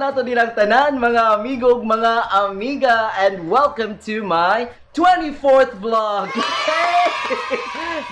nato nilang tanan, mga amigo, mga amiga, and welcome to my 24th vlog!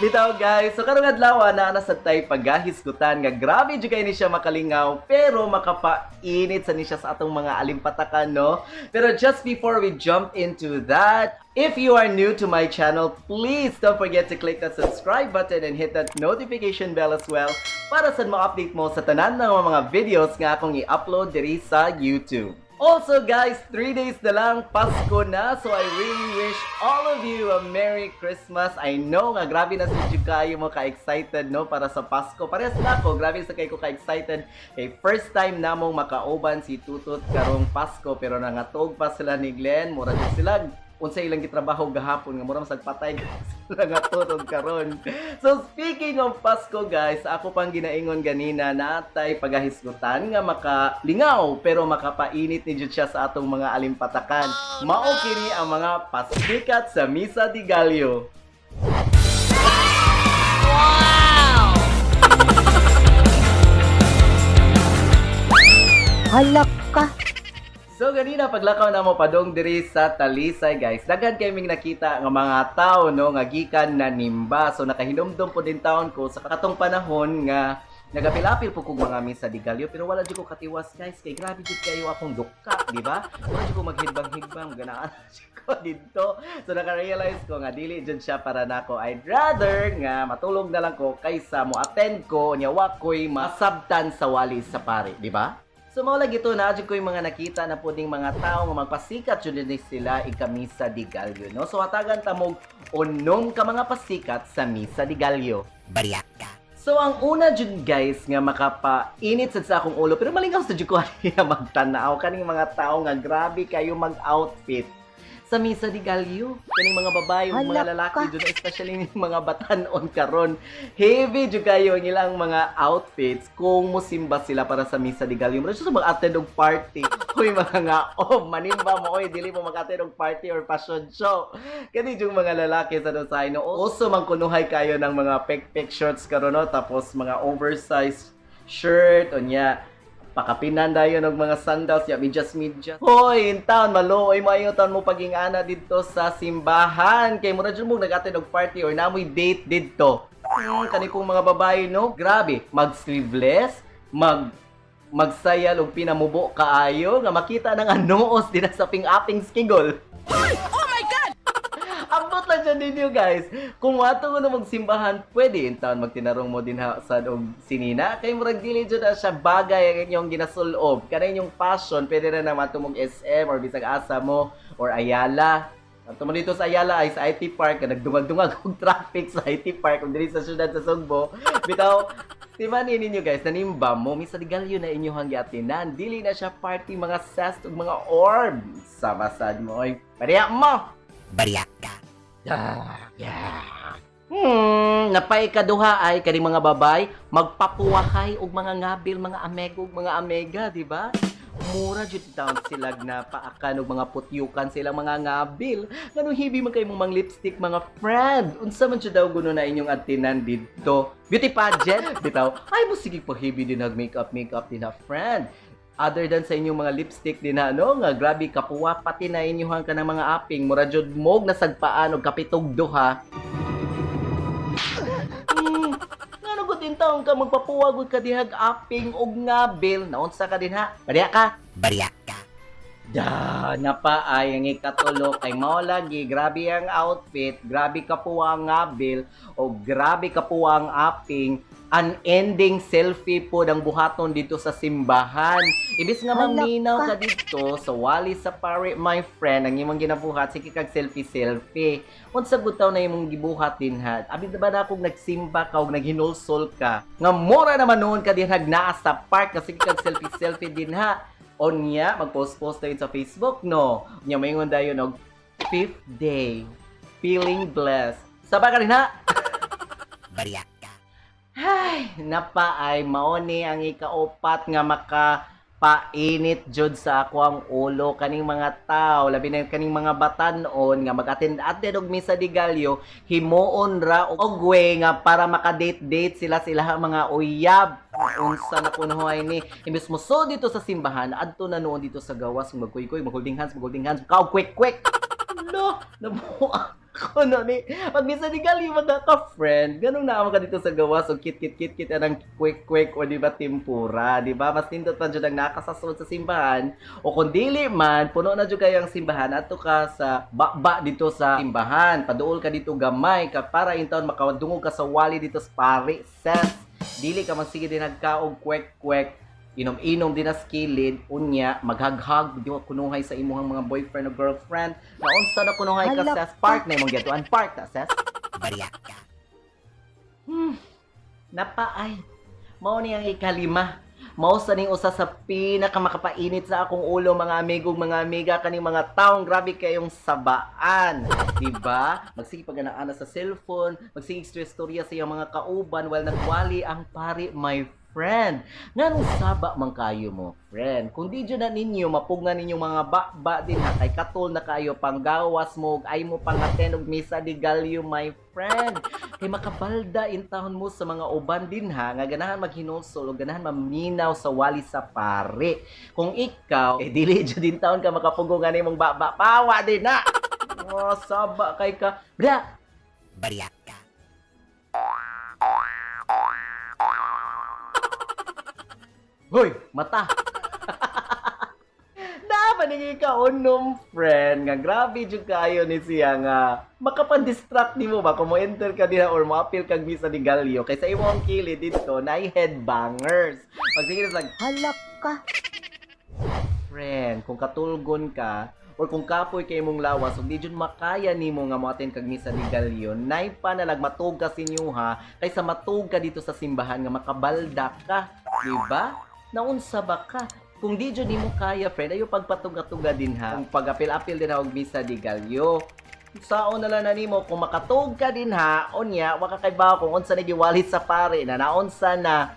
Bitaw guys, so karong adlaw na sa tay paggahisgutan nga grabe jud kay ni siya makalingaw pero makapainit sa ni siya sa atong mga alimpatakan, no? Pero just before we jump into that, if you are new to my channel, please don't forget to click that subscribe button and hit that notification bell as well para sa ma-update mo sa tanan ng mga videos nga akong i-upload diri sa YouTube. Also guys, 3 days na lang, Pasko na. So I really wish all of you a Merry Christmas. I know nga, grabe na si kayo mo ka-excited, no? Para sa Pasko. Parehas na ako, grabe sa kayo ko ka-excited. First time namong makauban si Tutut karong Pasko. Pero nangatog pa sila ni Glenn. Mura din sila. Unsa ilang gitrabaho gahapon nga mura magpatay sila nga tutog karon. So speaking of Pasko guys, ako pang ginaingon ganina natay pagahisgutan nga makalingaw pero makapainit ni jud siya sa atong mga alimpatakan. Mao kini ang mga pasikat sa Misa de Gallo. Wow! Halak ka. So ganina paglakaw na mo padong diri sa Talisay guys. Daghan kay ming nakita nga mga tao no nga gikan na nimba. So nakahinumdum po din taon ko sa katong panahon nga nagapilapil po kog mga Misa de Gallo pero wala jud ko katiwas guys kay grabe jud kayo akong duka, di ba? Wala jud ko maghidbang-hidbang ganaan ko dito. So naka-realize ko nga dili jud siya para nako. I'd rather nga matulog na lang ko kaysa mo attend ko nya wa koy masabtan sa wali sa pare, di ba? So mao lagi ito na ko yung mga nakita na puding mga tao nga magpasikat jud din sila ika Misa de Gallo, no? So hatagan ta mo unom ka mga pasikat sa Misa de Gallo. Bariyak ka. So ang una jud guys nga makapainit sad sa akong ulo pero malingaw sa jud ko magtanaw kaning mga tao nga grabe kayo mag-outfit sa Misa de Gallo. Kaning mga babae ug mga lalaki jud, especially ning mga batan-on karon. Heavy jud kayo ang ilang mga outfits kung mosimba sila para sa Misa de Gallo. Mura sa mag-attend og party. Hoy mga nga, manimba mo oy dili mo mag-attend og party or fashion show. Kani jud mga lalaki sa dosay no. Also magkunuhay kayo ng mga pek-pek shorts karon no, tapos mga oversized shirt onya. Pakapinan dayon og mga sandals ya medyas. Hoy, in town maluoy maayo taon mo paging-ana didto sa simbahan kay mura jud mo nag-attend og party or namoy date didto. Kani pong mga babae no, grabe, mag-sleeveless, magsayal og pinamubo kaayo nga makita nang anoos din sa ping-aping skigol. Oh my God! Abot lang dyan ninyo guys. Kung wato mo na magsimbahan, pwede in town magtinarong mo din sa og sinina. Kay murag dili dyan na siya bagay ang inyong ginasulob. Kana inyong passion, pwede na naman tumog SM or bisag asa mo or Ayala. At mo dito sa Ayala ay sa IT Park, nagdungag-dungag og traffic sa IT Park kung dili sa syudad sa Sugbo. Bitaw, timanin ninyo guys, nanimba mo, Misa de Gallo na inyong giatinan. Dili na siya party mga sast ug mga orb. Sa basad mo, oy. Pariya mo! Bariyak ka. Napay kaduha ay kaning mga babay magpapuwahay og mga ngabil, mga amego, mga amega, di ba? Mura jud down sila na paakan og mga putyukan sila mga ngabil. Ngano hibi man kay mong lipstick mga friend. Unsa man jud daw guno na inyong atinan didto? Beauty pageant bitaw. Ay mo sige pa hibi din nag makeup din na friend. Other than sa inyong mga lipstick din na ano, nga grabe kapuwa pati na inyuhan ka ng mga aping mura jud mog nasagpaan og kapitog duha. Ngano gud din taon ka magpapuwag og kadihag aping og ngabil, naunsa ka din ha? Bariya ka. Bariyak ka. Napaay ang ikatulo kay mao lagi grabe ang outfit, grabe kapuwa ang ngabil o grabe kapuwa ang aping. Unending selfie po ang buhaton dito sa simbahan. Ibis nga maminaw ka dito sa wali sa pare, my friend, ang imong ginabuhat, sige kag selfie. Unsa gutaw na imong gibuhat din ha? Abi ba na akong nagsimba ka og naghinulsol ka? Nga mura naman noon ka din naa sa park kasi kag selfie din ha. Onya, mag-post tayo sa Facebook, no? Nya mayngon dayon og 5th day. Feeling blessed. Saba ka rin ha? Bariyak. Ay, napaay maoni ang ikaupat nga makapainit jud sa ako ang ulo kaning mga tao, labi na kaning mga batan-on nga mag-attend og Misa de Gallo, himuon ra og way nga para maka-date sila mga uyab. Unsa na kunuhay ni imbes mo so dito sa simbahan adto na noon dito sa gawas magkuy-kuy mag-holding hands kaw quick no nabuo ako no ni pag minsan ni gali mga ka-friend ganun na ka dito sa gawas o kit anang quick o di ba tempura di ba mas nindot pa jud ang nakasasunod sa simbahan o kung dili man puno na jud kayang simbahan adto ka sa baba dito sa simbahan paduol ka dito gamay ka para in taon makadungog ka sa wali dito sa pare ses dili ka magsige din nagkaog quick inom-inom din na skilid unya maghaghag di wa kunuhay sa imuhang mga boyfriend o girlfriend na unsa na kunuhay ka ses park na imong getuan park ta ses Bariyak ka. napaay mao ni ang ikalima mao sa ning usa sa pinakamakakainit sa akong ulo mga amigog mga amiga kaning mga taong grabe kayong sabaan di ba magsige pag-ana sa cellphone magsige istorya sa iyang mga kauban while nagwali ang pari my friend. Nganong saba man kayo mo, friend. Kung di dyan na ninyo, mapungan ninyong mga ba din ha. Kay katol na kayo, panggawas mo, ay mo pangaten og misa di galyo, my friend. Kay makabalda intahon mo sa mga uban din ha, nga ganahan maghinulsol, o ganahan maminaw sa wali sa pare. Kung ikaw, dili dyan din taon ka makapugungan imong ba, pawa din na. Oh, saba kay ka. Bra! Bariyak ka. Hoy, mata. Napaningi ka unom, friend. Nga grabe jud kayo ni siya nga. Makapan-distract nimo ba kung mo enter ka diha or mo appeal kag misa ni Galyo kay sa imong kilid dito na headbangers. Pag sige lang, halak ka. Friend, kung katulgon ka or kung kapoy kay imong lawas ug di jud makaya nimo nga moaten kag misa ni Galyo, nay pa na magmatug ka sinyo ha kaysa matug ka dito sa simbahan nga makabalda ka, di ba? Naunsa ba ka? Kung di dyan mo kaya, friend, ayo pagpatuga-tuga din ha. Kung pag-apil-apil din ha, og misa di Galyo. Saon na lang na nimo, kung makatug ka din ha, onya, waka kay ba kung unsa nagiwalit sa pare, na naunsa na.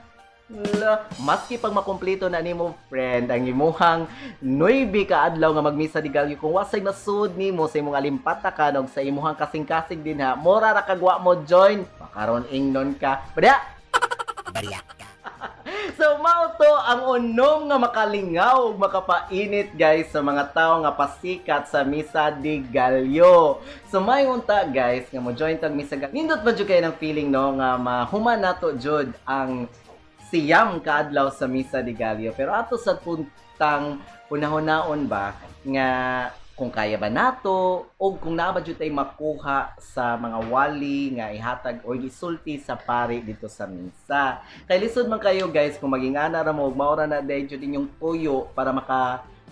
Maski pag makumpleto na nimo, friend, ang imuhang 9 ka adlaw nga magmisa di Galyo, kung wasay nasud nimo sa imong alimpatakan og sa imuhang kasing-kasing din ha, mora ra kagwa mo join, makaron ingnon ka. Padya! Bariyak ka. So, mao to ang unom nga makalingaw ug makapainit guys sa mga tao nga pasikat sa Misa di Galyo. So, may unta guys nga mo join tag Misa Galyo. Nindot ba jud kay ng feeling no nga mahuman nato jud ang siyam kaadlaw sa Misa di Galyo. Pero ato sa puntang unahon-naon ba nga kung kaya ba nato o kung naa ba jud tay makuha sa mga wali nga ihatag o gisulti sa pari dito sa misa. Kay lisod man kayo guys kung maging ana ra mo ug maora na day jud inyong tuyo para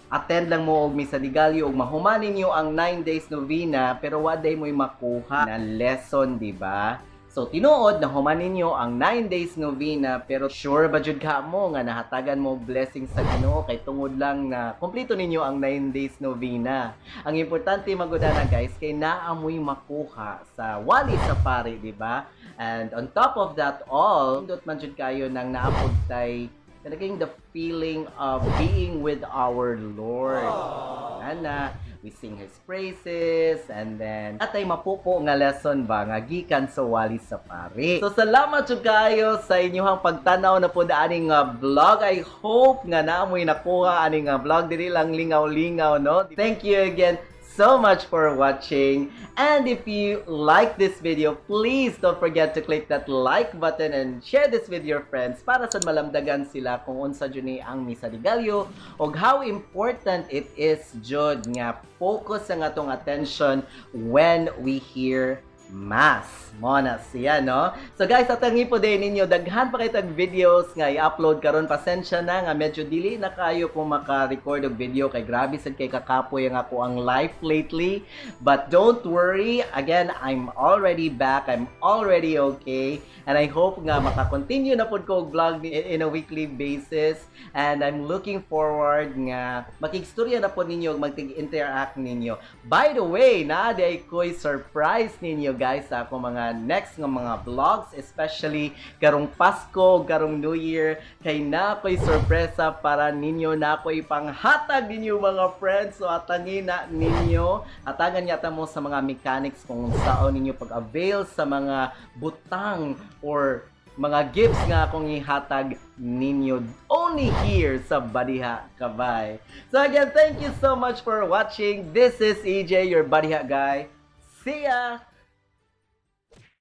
attend lang mo og misa di Galyo ug mahuman ninyo ang 9 days novena pero wa day mo'y makuha na lesson, di ba? So, tinuod na human ninyo ang 9 days novena pero sure ba jud ka mo nga nahatagan mo blessing sa Ginoo kay tungod lang na kumpleto ninyo ang 9 days novena. Ang importante magudana guys kay naamoy makuha sa wali sa pare, di ba? And on top of that all, indot man jud kayo nang naapod tay talagang the feeling of being with our Lord. Ana, we sing His praises, and then atay mapupo nga lesson ba nga gikan sa wali sa pare. So salamat jud kayo sa inyong pagtanaw na pud aning vlog. I hope nga naamoy nakuha aning vlog dili lang lingaw-lingaw, no? Thank you again so much for watching, and if you like this video, please don't forget to click that like button and share this with your friends para sa malamdagan sila kung unsa jud ni ang Misa di Galyo og how important it is jud nga focus ang atong attention when we hear Mass. Mona siya, no? So guys, atangi po din ninyo, daghan pa kitag videos nga i-upload karon. Pasensya na nga medyo dili na kayo kung maka-record og video kay grabe sad kay kakapoy ang ako ang life lately. But don't worry, again, I'm already back. I'm already okay. And I hope nga maka-continue na pod ko og vlog in a weekly basis. And I'm looking forward nga makigstorya na pod ninyo og magtig-interact ninyo. By the way, naaday ko'y surprise ninyo guys sa ako mga next nga mga vlogs, especially karong Pasko, karong New Year, kay na ko'y sorpresa para ninyo, na ko'y panghatag ninyo mga friends. So atangin na ninyo, atagan yata mo sa mga mechanics kung saan ninyo pag-avail sa mga butang or mga gifts nga akong ihatag ninyo only here sa Badiha Kabay. So again, thank you so much for watching. This is EJ, your Badiha guy. See ya!